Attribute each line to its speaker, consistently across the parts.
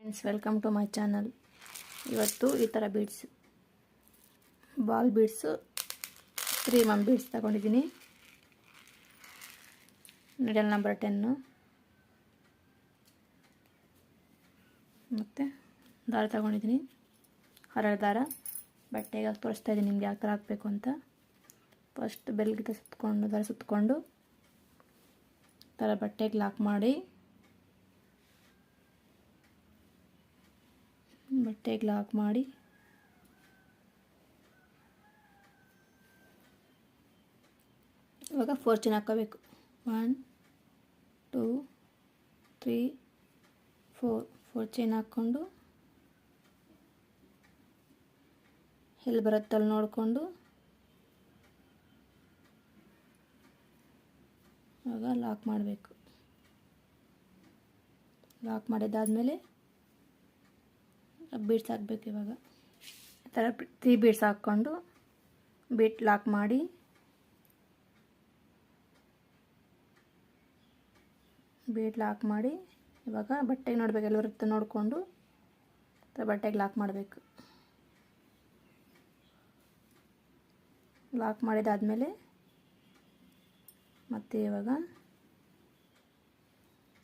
Speaker 1: Friends, welcome to my channel. ಇವತ್ತು ಈ ಥರ beads, ball beads 3mm beads ತಗೊಂಡಿದ್ದೀನಿ. ನೀಡಲ್ ನಂಬರ್ 10 ಮತ್ತು ದಾರ ತಗೊಂಡಿದ್ದೀನಿ, ಹರಳು ದಾರ. ಬಟ್ಟೆಗೆ ತೋರಿಸ್ತಾ ಇದ್ದೀನಿ ನಿಮ್ಗೆ ಯಾವ ಥರ ಹಾಕಬೇಕು ಅಂತ. ಫಸ್ಟ್ ಬೆಲ್ಗಿತ ಸುತ್ತಕೊಂಡು ದಾರ ಸುತ್ತಕೊಂಡು ಥರ ಬಟ್ಟೆಗೆ ಲಾಕ್ ಮಾಡಿ, ಇವಾಗ 4 ಚೈನ್ ಹಾಕೋಬೇಕು. 1 2 3 4 ಚೈನ್ ಹಾಕ್ಕೊಂಡು ಎಲ್ಲಿ ಬರುತ್ತಲ್ಲಿ ನೋಡಿಕೊಂಡು ಇವಾಗ ಲಾಕ್ ಮಾಡಬೇಕು. ಲಾಕ್ ಮಾಡಿದ್ದಾದಮೇಲೆ ಬೀಡ್ಸ್ ಹಾಕಬೇಕು. ಇವಾಗ ಈ ಥರ 3 ಬೀಡ್ಸ್ ಹಾಕ್ಕೊಂಡು ಬೀಟ್ ಲಾಕ್ ಮಾಡಿ ಇವಾಗ ಬಟ್ಟೆಗೆ ನೋಡಬೇಕು, ಎಲ್ಲಿ ಬರುತ್ತೆ ನೋಡಿಕೊಂಡು ಬಟ್ಟೆಗೆ ಲಾಕ್ ಮಾಡಬೇಕು. ಲಾಕ್ ಮಾಡಿದಾದಮೇಲೆ ಮತ್ತೆ ಇವಾಗ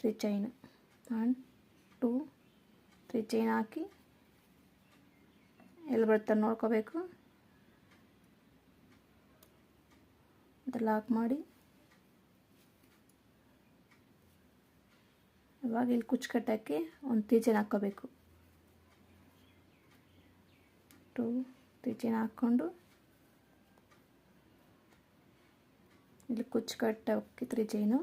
Speaker 1: 3 ಚೈನ್ 1 2 3 ಚೈನ್ ಹಾಕಿ ಎಲ್ಲಿ ಬರುತ್ತೆ ನೋಡ್ಕೋಬೇಕು. ಮತ್ತು ಲಾಕ್ ಮಾಡಿ ಇವಾಗ ಇಲ್ಲಿ ಕುಚ್ಚು ಕಟ್ಟೋಕ್ಕೆ ಒಂದು 3 ಚೈನ್ ಹಾಕ್ಕೋಬೇಕು. 2 3 ಚೈನ್ ಹಾಕ್ಕೊಂಡು ಇಲ್ಲಿ ಕುಚ್ಚು ಕಟ್ಟೋಕ್ಕೆ 3 ಚೈನು.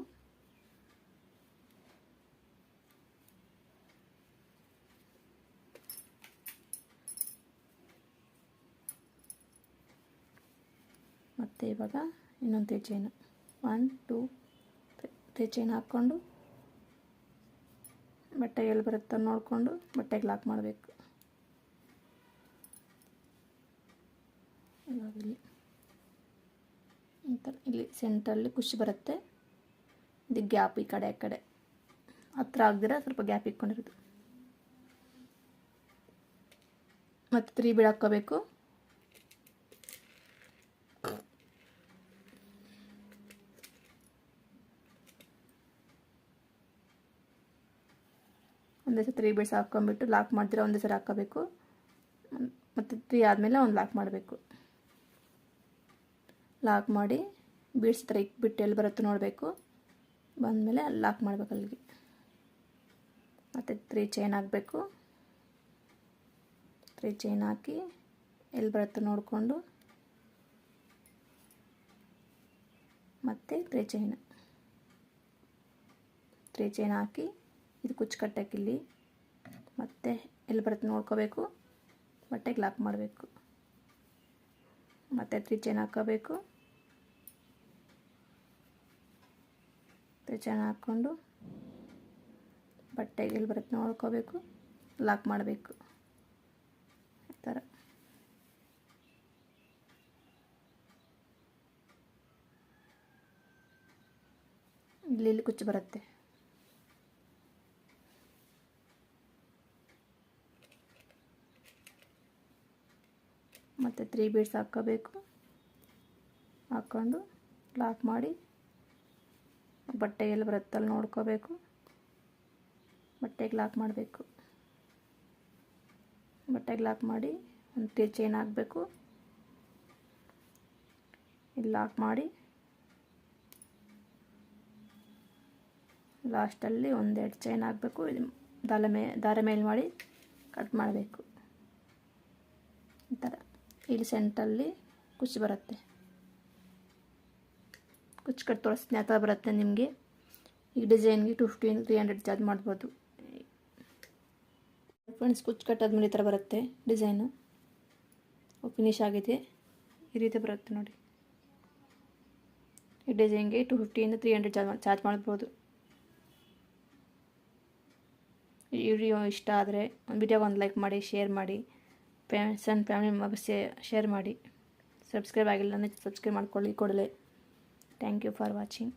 Speaker 1: ಮತ್ತು ಇವಾಗ ಇನ್ನೊಂದು 3 ಚೈನು 1 2 3 ಚೈನ್ ಹಾಕ್ಕೊಂಡು ಬಟ್ಟೆ ಎಲ್ಲಿ ಬರುತ್ತೆ ನೋಡಿಕೊಂಡು ಬಟ್ಟೆಗೆ ಲಾಕ್ ಮಾಡಬೇಕು. ಇವಾಗ ಇಲ್ಲಿ ಸೆಂಟ್ರಲ್ಲಿ ಕುಚ್ಚು ಬರುತ್ತೆ. ಇದು ಗ್ಯಾಪ್ ಈ ಕಡೆ ಆ ಕಡೆ ಹತ್ರ ಆಗದಿರ ಸ್ವಲ್ಪ ಗ್ಯಾಪ್ ಇಟ್ಕೊಂಡಿರೋದು. ಮತ್ತು 3 ಬೀಡ್ ಹಾಕ್ಕೋಬೇಕು. ಒಂದೇ ಸಲ 3 ಬೀಡ್ಸ್ ಹಾಕ್ಕೊಂಬಿಟ್ಟು ಲಾಕ್ ಮಾಡ್ತೀರ ಒಂದೇ ಸಲ ಹಾಕ್ಕೋಬೇಕು. ಮತ್ತು 3 ಆದಮೇಲೆ ಒಂದು ಲಾಕ್ ಮಾಡಬೇಕು. ಲಾಕ್ ಮಾಡಿ ಬೀಡ್ಸ್ ಥರ ಇಟ್ಬಿಟ್ಟು ಎಲ್ಲಿ ಬರುತ್ತೆ ನೋಡಬೇಕು. ಬಂದಮೇಲೆ ಅಲ್ಲಿ ಲಾಕ್ ಮಾಡಬೇಕು ಅಲ್ಲಿಗೆ. ಮತ್ತು 3 ಚೈನ್ ಹಾಕಬೇಕು. 3 ಚೈನ್ ಹಾಕಿ ಎಲ್ಲಿ ಬರುತ್ತೆ ನೋಡಿಕೊಂಡು ಮತ್ತು 3 ಚೈನ್ ಹಾಕಿ ಇದು ಕುಚ್ಚು ಕಟ್ಟಕ್ಕೆ ಇಲ್ಲಿ ಮತ್ತೆ ಎಲ್ಲಿ ಬರುತ್ತೆ ನೋಡ್ಕೋಬೇಕು. ಬಟ್ಟೆಗೆ ಲಾಕ್ ಮಾಡಬೇಕು. ಮತ್ತು 3 ಚೈನ್ ಹಾಕೋಬೇಕು. 3 ಚೈನ್ ಹಾಕ್ಕೊಂಡು ಬಟ್ಟೆಗೆ ಎಲ್ಲಿ ಬರುತ್ತೆ ನೋಡ್ಕೋಬೇಕು, ಲಾಕ್ ಮಾಡಬೇಕು. ಈ ಥರ ಇಲ್ಲಿ ಕುಚ್ಚು ಬರುತ್ತೆ. ಮತ್ತು 3 ಬೀಡ್ಸ್ ಹಾಕ್ಕೋಬೇಕು. ಹಾಕ್ಕೊಂಡು ಲಾಕ್ ಮಾಡಿ ಬಟ್ಟೆ ಎಲ್ಲಿ ಬರುತ್ತಲ್ಲಿ ನೋಡ್ಕೋಬೇಕು. ಬಟ್ಟೆಗೆ ಲಾಕ್ ಮಾಡಬೇಕು. ಬಟ್ಟೆಗೆ ಲಾಕ್ ಮಾಡಿ ಒಂದು 3 ಚೈನ್ ಹಾಕಬೇಕು. ಇಲ್ಲಿ ಲಾಕ್ ಮಾಡಿ ಲಾಸ್ಟಲ್ಲಿ 1-2 ಚೈನ್ ಹಾಕಬೇಕು. ದಾರ ಮೇಲೆ ಮಾಡಿ ಕಟ್ ಮಾಡಬೇಕು. ಈ ಥರ ಇಲ್ಲಿ ಸೆಂಟ್ರಲ್ಲಿ ಕುಚ್ಚು ಬರುತ್ತೆ. ಕುಚ್ಚು ಕಟ್ಟು ತೋರಿಸ್ತೀನಿ ಆ ಥರ ಬರುತ್ತೆ ನಿಮಗೆ. ಈ ಡಿಸೈನ್ಗೆ 250-300 ಚಾರ್ಜ್ ಮಾಡ್ಬೋದು. ಫ್ರೆಂಡ್ಸ್, ಕುಚ್ಚು ಕಟ್ಟಾದ್ಮೇಲೆ ಈ ಥರ ಬರುತ್ತೆ ಡಿಸೈನು. ಫಿನಿಶ್ ಆಗಿದೆ. ಈ ರೀತಿ ಬರುತ್ತೆ ನೋಡಿ. ಈ ಡಿಸೈನ್ಗೆ 250-300 ಚಾರ್ಜ್ ಮಾಡ್ಬೋದು. ಈ ವಿಡಿಯೋ ಇಷ್ಟ ಆದರೆ ವಿಡಿಯೋಗೆ ಒಂದು ಲೈಕ್ ಮಾಡಿ, ಶೇರ್ ಮಾಡಿ, friends and family members share ಮಾಡಿ. ಸಬ್ಸ್ಕ್ರೈಬ್ ಆಗಿಲ್ಲ ಅಂದರೆ ಸಬ್ಸ್ಕ್ರೈಬ್ ಮಾಡ್ಕೊಳ್ಳಿ ಕೂಡಲೇ. Thank you for watching.